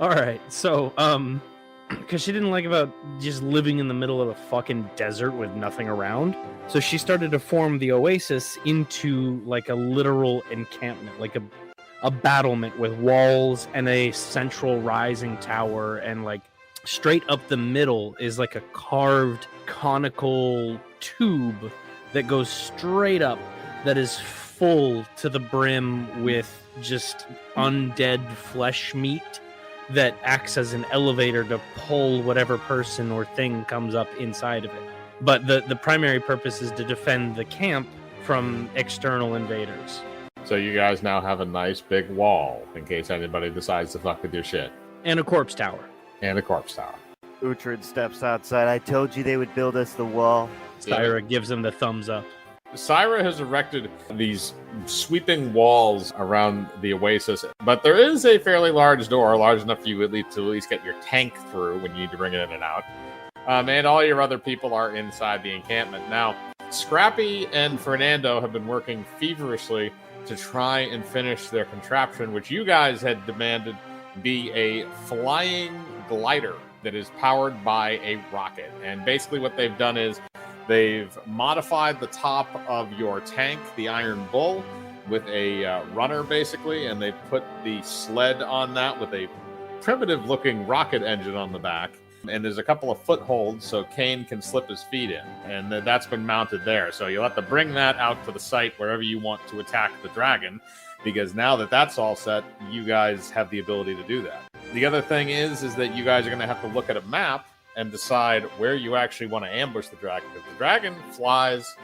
All right, so because she didn't like about just living in the middle of a fucking desert with nothing around, so she started to form the oasis into like a literal encampment, like a battlement with walls and a central rising tower, and like straight up the middle is like a carved conical tube that goes straight up that is full to the brim with just undead flesh meat that acts as an elevator to pull whatever person or thing comes up inside of it. But the primary purpose is to defend the camp from external invaders. So you guys now have a nice big wall in case anybody decides to fuck with your shit. And a corpse tower. And a corpse tower. Uhtred steps outside. I told you they would build us the wall. Syra gives him the thumbs up. Syra has erected these sweeping walls around the oasis, but there is a fairly large door, large enough for you to at least get your tank through when you need to bring it in and out. And all your other people are inside the encampment. Now, Scrappy and Fernando have been working feverishly to try and finish their contraption, which you guys had demanded be a flying glider that is powered by a rocket. And basically what they've done is they've modified the top of your tank, the Iron Bull, with a runner, basically, and they put the sled on that with a primitive-looking rocket engine on the back. And there's a couple of footholds so Kane can slip his feet in, and that's been mounted there. So you'll have to bring that out to the site wherever you want to attack the dragon, because now that that's all set, you guys have the ability to do that. The other thing is that you guys are going to have to look at a map and decide where you actually want to ambush the dragon, because the dragon flies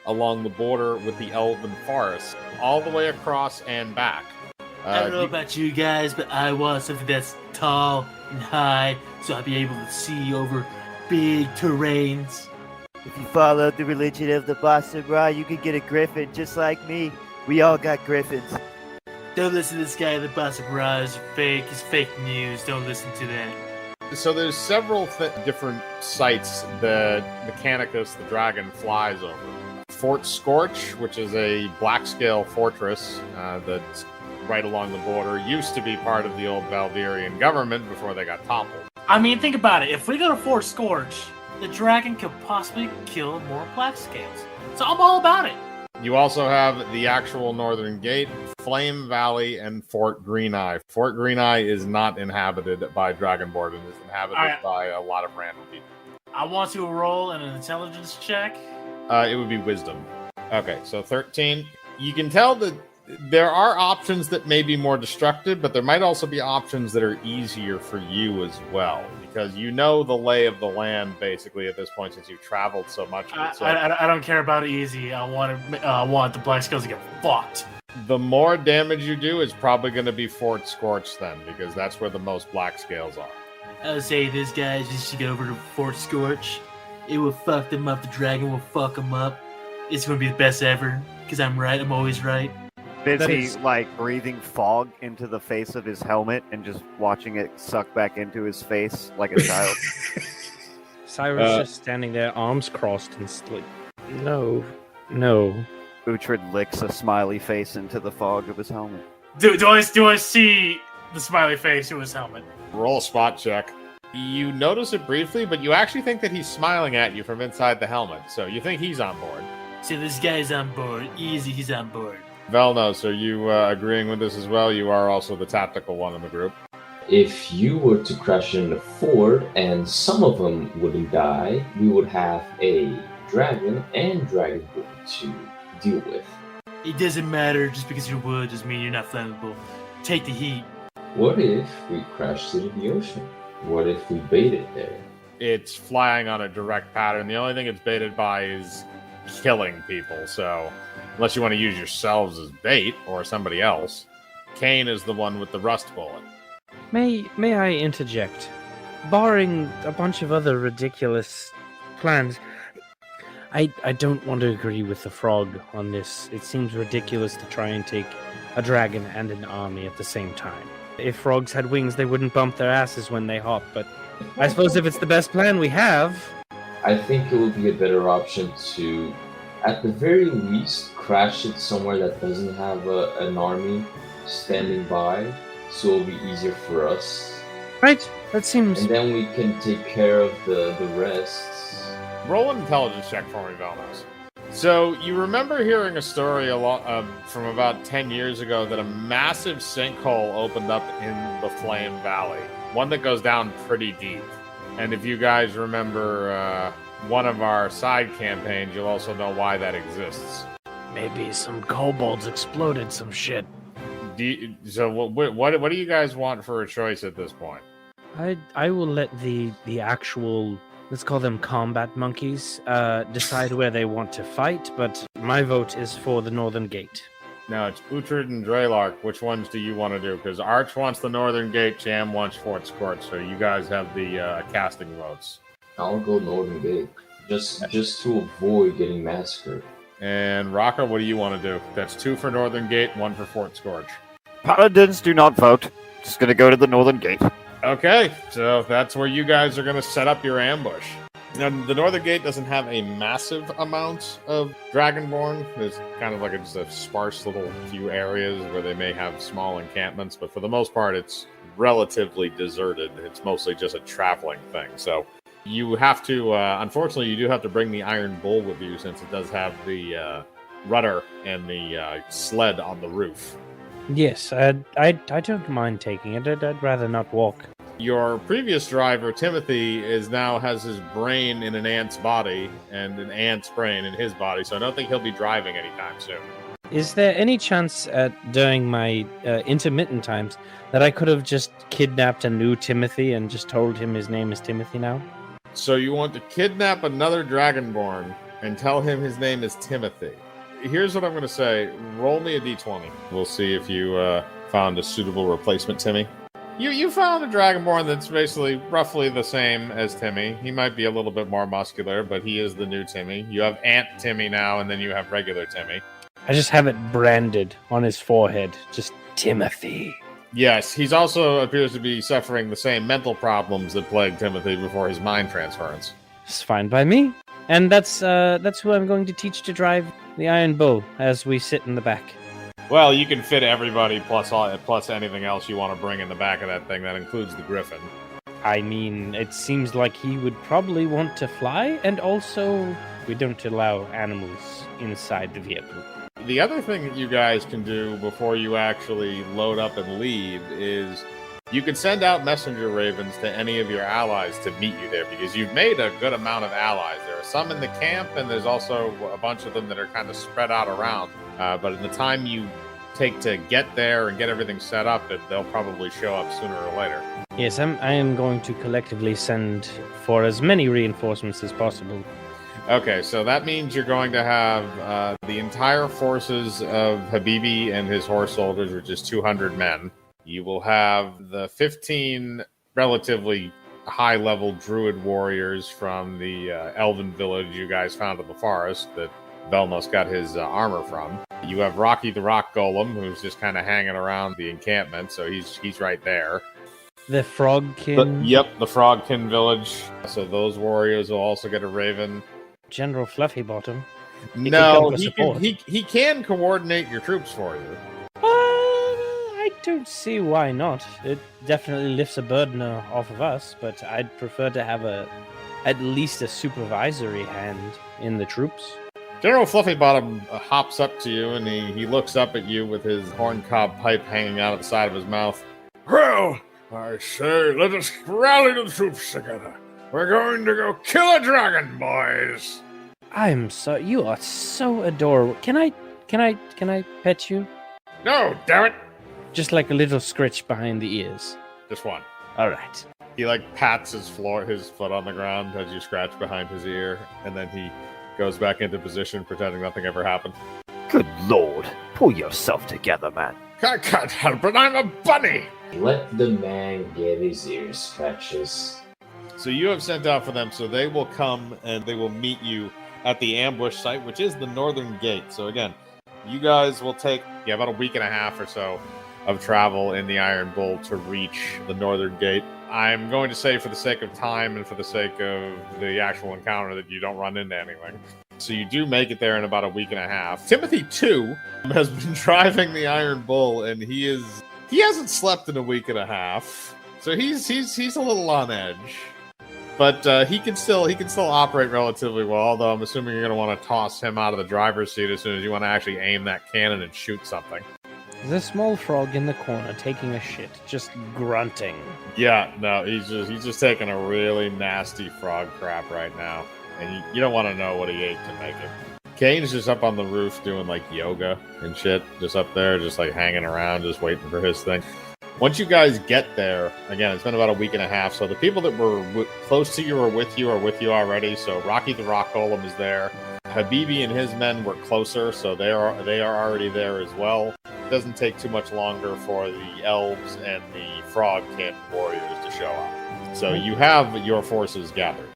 along the border with the Elven Forest, all the way across and back. I don't know about you guys, but I want something that's tall and high, so I'll be able to see over big terrains. If you follow the religion of the Boston Ra, you can get a griffin just like me. We all got griffins. Don't listen to this guy. The Boston Ra is fake. It's fake news. Don't listen to that. So there's several different sites that Mechanicus, the dragon, flies over. Fort Scorch, which is a black-scale fortress that's right along the border, used to be part of the old Valvyrian government before they got toppled. I mean, think about it. If we go to Fort Scorch, the dragon could possibly kill more black scales. So I'm all about it. You also have the actual Northern Gate, Flame Valley, and Fort Green Eye. Fort Green Eye is not inhabited by Dragonborn. It is inhabited by a lot of random people. I want to roll an intelligence check. It would be Wisdom. Okay, so 13. You can tell that there are options that may be more destructive, but there might also be options that are easier for you as well, because you know the lay of the land, basically, at this point, since you've traveled so much. I don't care about easy. I want the black scales to get fucked. The more damage you do is probably going to be Fort Scorch then, because that's where the most black scales are. I would say this guy just should go over to Fort Scorch. It will fuck them up. The dragon will fuck them up. It's going to be the best ever, because I'm right. I'm always right. Busy, like, breathing fog into the face of his helmet and just watching it suck back into his face like a child. Cyrus just standing there, arms crossed, and like, no. Uhtred licks a smiley face into the fog of his helmet. Do I see the smiley face in his helmet? Roll a spot check. You notice it briefly, but you actually think that he's smiling at you from inside the helmet, so you think he's on board. So this guy's on board. Easy, he's on board. Velnos, are you agreeing with this as well? You are also the tactical one in the group. If you were to crash in the fort and some of them wouldn't die, we would have a dragon and dragonborn to deal with. It doesn't matter just because you're wood doesn't mean you're not flammable. Take the heat. What if we crashed into the ocean? What if we baited there? It's flying on a direct pattern. The only thing it's baited by is killing people, so unless you want to use yourselves as bait or somebody else. Kane is the one with the rust bullet. May I interject? Barring a bunch of other ridiculous plans, I don't want to agree with the frog on this. It seems ridiculous to try and take a dragon and an army at the same time. If frogs had wings, they wouldn't bump their asses when they hop, but I suppose if it's the best plan we have... I think it would be a better option to, at the very least, crash it somewhere that doesn't have an army standing by, so it'll be easier for us Right. That seems. And then we can take care of the rest. Roll an intelligence check for me, Valnos. So you remember hearing a story from about 10 years ago that a massive sinkhole opened up in the Flame Valley, one that goes down pretty deep. And if you guys remember one of our side campaigns, you'll also know why that exists. Maybe some kobolds exploded some shit. So what do you guys want for a choice at this point? I will let the actual, let's call them combat monkeys, decide where they want to fight, but my vote is for the Northern Gate. Now, it's Uhtred and Draylark. Which ones do you want to do? Because Arch wants the Northern Gate, Jam wants Fort Scorch, so you guys have the casting votes. I'll go Northern Gate, just to avoid getting massacred. And Raka, what do you want to do? That's 2 for Northern Gate, 1 for Fort Scorch. Paladins do not vote. Just gonna go to the Northern Gate. Okay, so that's where you guys are going to set up your ambush. Now, the Northern Gate doesn't have a massive amount of Dragonborn. There's kind of like just a sparse little few areas where they may have small encampments, but for the most part, it's relatively deserted. It's mostly just a traveling thing. So you have to, unfortunately, you do have to bring the Iron Bull with you since it does have the rudder and the sled on the roof. Yes, I don't mind taking it. I'd rather not walk. Your previous driver, Timothy, has his brain in an ant's body and an ant's brain in his body, so I don't think he'll be driving anytime soon. Is there any chance during my intermittent times that I could have just kidnapped a new Timothy and just told him his name is Timothy now? So you want to kidnap another Dragonborn and tell him his name is Timothy. Here's what I'm going to say. Roll me a d20. We'll see if you found a suitable replacement, Timmy. You found a Dragonborn that's basically roughly the same as Timmy. He might be a little bit more muscular, but he is the new Timmy. You have Ant Timmy now, and then you have regular Timmy. I just have it branded on his forehead. Just Timothy. Yes, he's also appears to be suffering the same mental problems that plagued Timothy before his mind transference. It's fine by me. And that's who I'm going to teach to drive the Iron Bull as we sit in the back. Well, you can fit everybody plus anything else you want to bring in the back of that thing. That includes the Griffin. I mean, it seems like he would probably want to fly, and also we don't allow animals inside the vehicle. The other thing that you guys can do before you actually load up and leave is you can send out messenger ravens to any of your allies to meet you there, because you've made a good amount of allies. There are some in the camp, and there's also a bunch of them that are kind of spread out around. But in the time you take to get there and get everything set up, they'll probably show up sooner or later. Yes, I am going to collectively send for as many reinforcements as possible. Okay, so that means you're going to have the entire forces of Habibi and his horse soldiers, which is 200 men. You will have the 15 relatively high-level druid warriors from the elven village you guys found in the forest that Velnos got his armor from. You have Rocky the Rock Golem, who's just kind of hanging around the encampment, so he's right there. The Frogkin? Yep, the Frogkin village. So those warriors will also get a raven. General Fluffybottom. No, he can coordinate your troops for you. I don't see why not. It definitely lifts a burden off of us, but I'd prefer to have at least a supervisory hand in the troops. General Fluffybottom hops up to you, and he looks up at you with his horncob pipe hanging out at the side of his mouth. Well, I say, let us rally the troops together. We're going to go kill a dragon, boys. You are so adorable. Can I pet you? No, damn it. Just like a little scritch behind the ears. Just one. All right. He pats his foot on the ground as you scratch behind his ear, and then he goes back into position, pretending nothing ever happened. Good lord. Pull yourself together, man. I can't help it, I'm a bunny! Let the man get his ears scratches. So you have sent out for them, so they will come and they will meet you at the ambush site, which is the Northern Gate. So again, you guys will take about a week and a half or so of travel in the Iron Bull to reach the Northern Gate. I'm going to say, for the sake of time and for the sake of the actual encounter, that you don't run into anything. So you do make it there in about a week and a half. Timothy, too, has been driving the Iron Bull, and he hasn't slept in a week and a half. So he's a little on edge, but he can still operate relatively well. Although I'm assuming you're going to want to toss him out of the driver's seat as soon as you want to actually aim that cannon and shoot something. The small frog in the corner taking a shit, just grunting. Yeah, no, he's just taking a really nasty frog crap right now, and you don't want to know what he ate to make it. Kane's just up on the roof doing like yoga and shit, just up there, just like hanging around, just waiting for his thing. Once you guys get there, again, it's been about a week and a half, so the people that were close to you or with you are with you already. So Rocky the Rock Golem is there. Habibi and his men were closer, so they are already there as well. It doesn't take too much longer for the elves and the frog kin warriors to show up. So you have your forces gathered.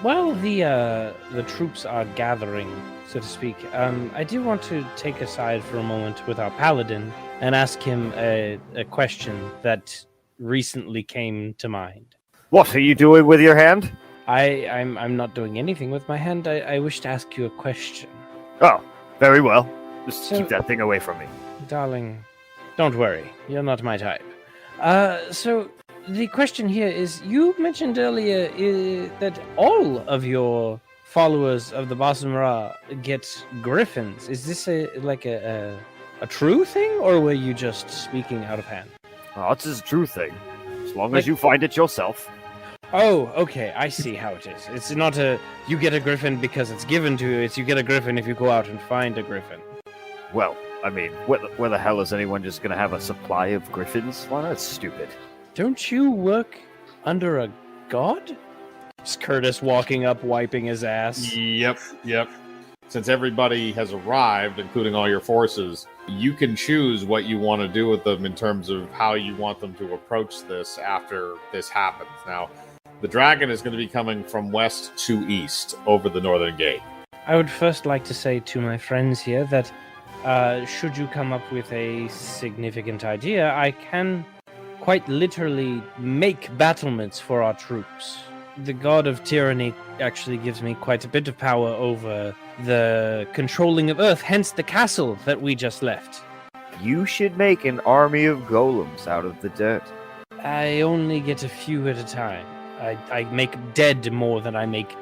While the troops are gathering, so to speak, I do want to take aside for a moment with our paladin and ask him a question that recently came to mind. What are you doing with your hand? I'm not doing anything with my hand. I wish to ask you a question. Oh, very well. Just keep that thing away from me. Darling, don't worry. You're not my type. So the question here is, you mentioned earlier that all of your followers of the Basamara get griffins. Is this a true thing, or were you just speaking out of hand? Oh, it's a true thing. As long as you find it yourself. Oh, okay, I see how it is. It's not you get a griffin because it's given to you, it's you get a griffin if you go out and find a griffin. Well, I mean, where the hell is anyone just going to have a supply of griffins? Well, that's stupid. Don't you work under a god? Is Curtis walking up, wiping his ass? Yep. Since everybody has arrived, including all your forces, you can choose what you want to do with them in terms of how you want them to approach this after this happens. Now, the dragon is going to be coming from west to east over the northern gate. I would first like to say to my friends here that should you come up with a significant idea, I can quite literally make battlements for our troops. The god of tyranny actually gives me quite a bit of power over the controlling of Earth, hence the castle that we just left. You should make an army of golems out of the dirt. I only get a few at a time. I make dead more than I make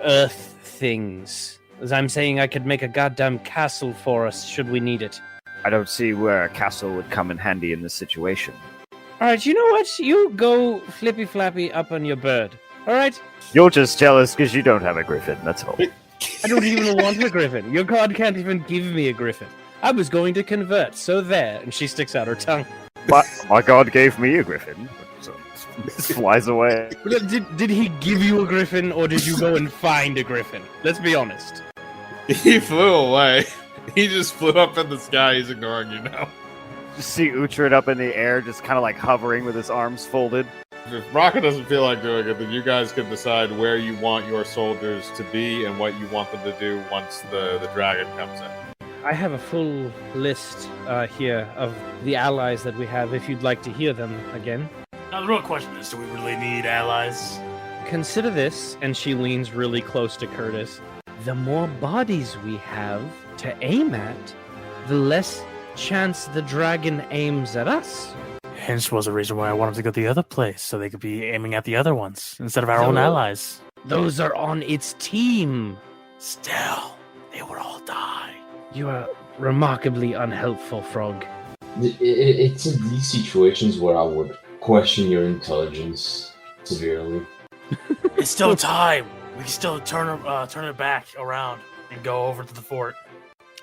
Earth things. As I'm saying, I could make a goddamn castle for us should we need it. I don't see where a castle would come in handy in this situation. Alright, you know what? You go flippy flappy up on your bird. Alright? You're just jealous because you don't have a griffin, that's all. I don't even want a griffin. Your god can't even give me a griffin. I was going to convert, so there. And she sticks out her tongue. But my god gave me a griffin, so this flies away. Did he give you a griffin, or did you go and find a griffin? Let's be honest. He flew away. He just flew up in the sky. He's ignoring you now. Just see Uhtred up in the air, just kind of like hovering with his arms folded. If Rocket doesn't feel like doing it, then you guys can decide where you want your soldiers to be and what you want them to do once the dragon comes in. I have a full list here of the allies that we have, if you'd like to hear them again. Now, the real question is, do we really need allies? Consider this, and she leans really close to Curtis. The more bodies we have to aim at, the less chance the dragon aims at us. Hence was the reason why I wanted to go the other place, so they could be aiming at the other ones, instead of our own allies. Those are on its team. Still, they would all die. You are remarkably unhelpful, Frog. It's in these situations where I would question your intelligence severely. It's still time. We can still turn it back around and go over to the fort.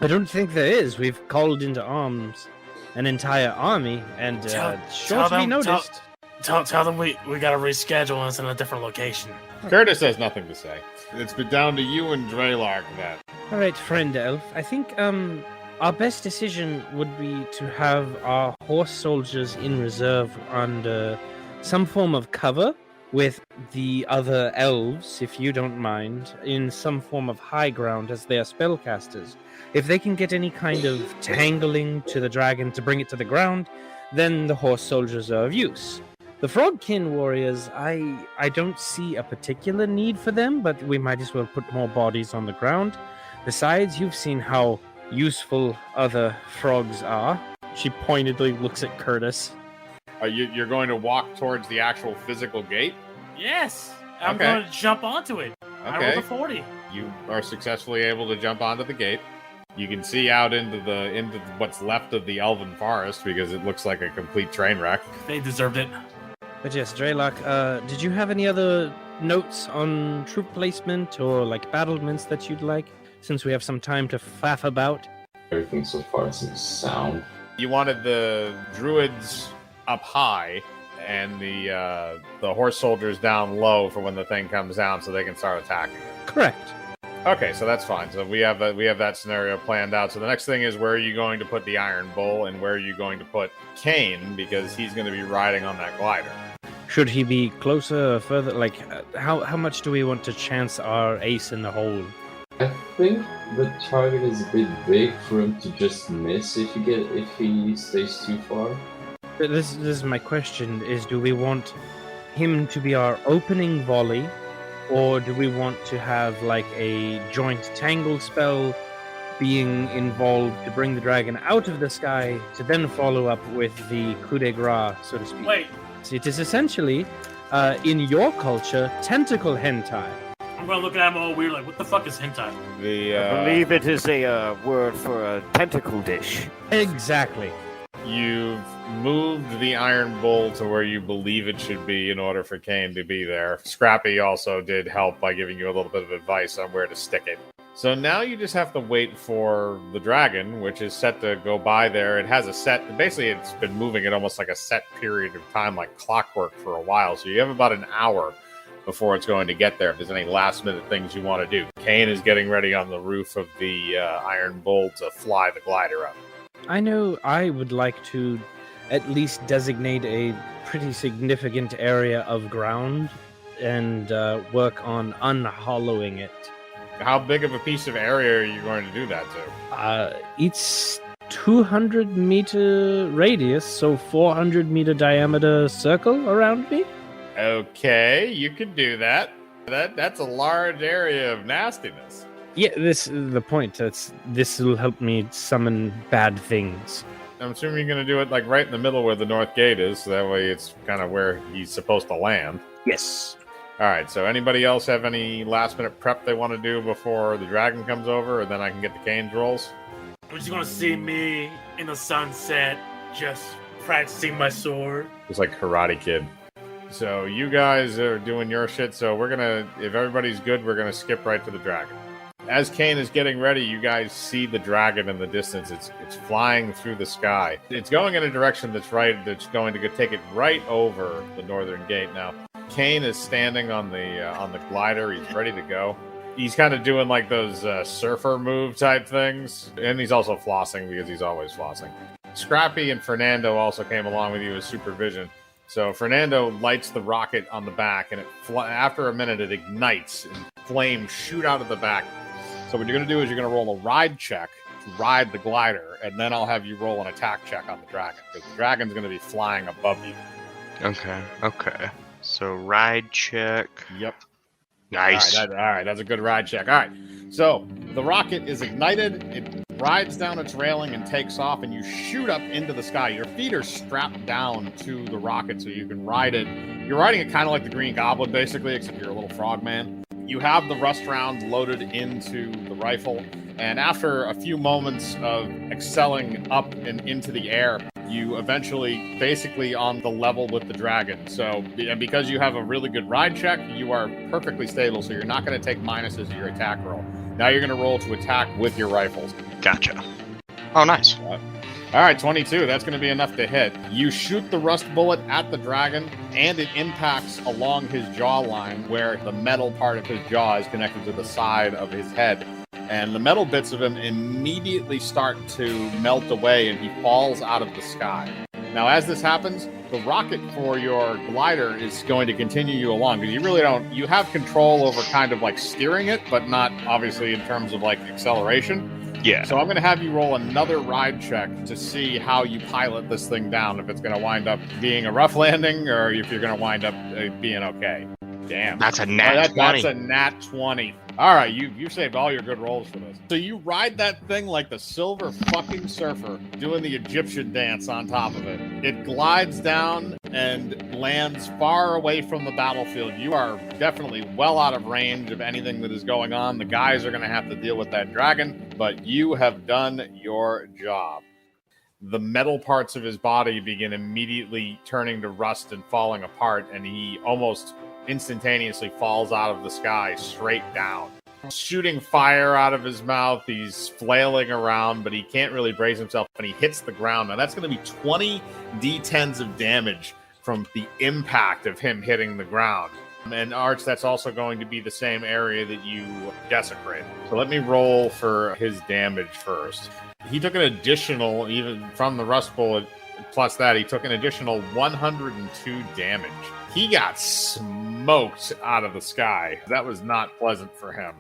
I don't think there is. We've called into arms an entire army, and short to be noticed. Tell them we gotta reschedule and it's in a different location. Curtis has nothing to say. It's been down to you and Draylark then. All right, friend elf. I think our best decision would be to have our horse soldiers in reserve under some form of cover with the other elves, if you don't mind, in some form of high ground as they are spellcasters. If they can get any kind of tangling to the dragon to bring it to the ground, then the horse soldiers are of use. The frogkin warriors, I don't see a particular need for them, but we might as well put more bodies on the ground. Besides, you've seen how useful other frogs are. She pointedly looks at Curtis. You're going to walk towards the actual physical gate? Yes, I'm Okay. going to jump onto it. I rolled Okay. a 40. You are successfully able to jump onto the gate. You can see out into what's left of the Elven Forest because it looks like a complete train wreck. They deserved it. But yes, Draylock, did you have any other notes on troop placement or like battlements that you'd like, since we have some time to faff about? Everything so far seems sound. You wanted the druids up high and the horse soldiers down low for when the thing comes down, so they can start attacking it. Correct. Okay, so that's fine. So we have that scenario planned out. So the next thing is, where are you going to put the Iron Bull, and where are you going to put Kane, because he's going to be riding on that glider. Should he be closer or further? Like, how much do we want to chance our ace in the hole? I think the target is a bit big for him to just miss if he stays too far. This is my question: is do we want him to be our opening volley, or do we want to have like a joint tangle spell being involved to bring the dragon out of the sky to then follow up with the coup de grace, so to speak? Wait, So it is essentially, in your culture, tentacle hentai. I'm going to look at him all weird like, what the fuck is hentai? I believe it is a word for a tentacle dish. Exactly. You've moved the Iron Bull to where you believe it should be in order for Kane to be there. Scrappy also did help by giving you a little bit of advice on where to stick it. So now you just have to wait for the dragon, which is set to go by there. It has a set, basically it's been moving at almost like a set period of time, like clockwork for a while. So you have about an hour before it's going to get there if there's any last minute things you want to do. Kane is getting ready on the roof of the Iron Bull to fly the glider up. I know I would like to at least designate a pretty significant area of ground and work on unhollowing it. How big of a piece of area are you going to do that to? It's 200 meter radius, so 400 meter diameter circle around me. Okay, you can do that. That's a large area of nastiness. Yeah, this is the point. This will help me summon bad things. I'm assuming you're going to do it like right in the middle where the north gate is, so that way it's kind of where he's supposed to land. Yes. All right, so anybody else have any last minute prep they want to do before the dragon comes over, or then I can get the Kane's rolls? We're just going to see me in the sunset, just practicing my sword. It's like Karate Kid. So you guys are doing your shit, so we're going to, if everybody's good, we're going to skip right to the dragon. As Kane is getting ready, you guys see the dragon in the distance. It's flying through the sky. It's going in a direction that's going to take it right over the northern gate. Now, Kane is standing on the glider. He's ready to go. He's kind of doing like those surfer move type things, and he's also flossing because he's always flossing. Scrappy and Fernando also came along with you as supervision. So Fernando lights the rocket on the back, and after a minute, it ignites, and flames shoot out of the back. So what you're going to do is you're going to roll a ride check to ride the glider, and then I'll have you roll an attack check on the dragon, because the dragon's going to be flying above you. Okay. So ride check. Yep. Nice. All right, that's a good ride check. All right. So the rocket is ignited. It rides down its railing and takes off, and you shoot up into the sky. Your feet are strapped down to the rocket so you can ride it. You're riding it kind of like the Green Goblin, basically, except you're a little frogman. You have the rust rounds loaded into the rifle, and after a few moments of excelling up and into the air, you eventually basically on the level with the dragon. So, and because you have a really good ride check, you are perfectly stable, so you're not going to take minuses to your attack roll. Now you're going to roll to attack with your rifles. Gotcha. Oh, nice. All right, 22. That's going to be enough to hit. You shoot the rust bullet at the dragon, and it impacts along his jawline where the metal part of his jaw is connected to the side of his head. And the metal bits of him immediately start to melt away, and he falls out of the sky. Now, as this happens, the rocket for your glider is going to continue you along, because you have control over kind of like steering it, but not obviously in terms of like acceleration. Yeah. So I'm going to have you roll another ride check to see how you pilot this thing down, if it's going to wind up being a rough landing or if you're going to wind up being okay. Damn. That's a nat 20. That's a nat 20. All right, you saved all your good rolls for this. So you ride that thing like the silver fucking surfer, doing the Egyptian dance on top of it. It glides down and lands far away from the battlefield. You are definitely well out of range of anything that is going on. The guys are going to have to deal with that dragon, but you have done your job. The metal parts of his body begin immediately turning to rust and falling apart, and he almost instantaneously falls out of the sky straight down. Shooting fire out of his mouth, he's flailing around, but he can't really brace himself, and he hits the ground. Now that's going to be 20 d10s of damage from the impact of him hitting the ground. And Arch, that's also going to be the same area that you desecrated. So let me roll for his damage first. He took an additional, even from the rust bullet, plus that, he took an additional 102 damage. He got smoked out of the sky. That was not pleasant for him.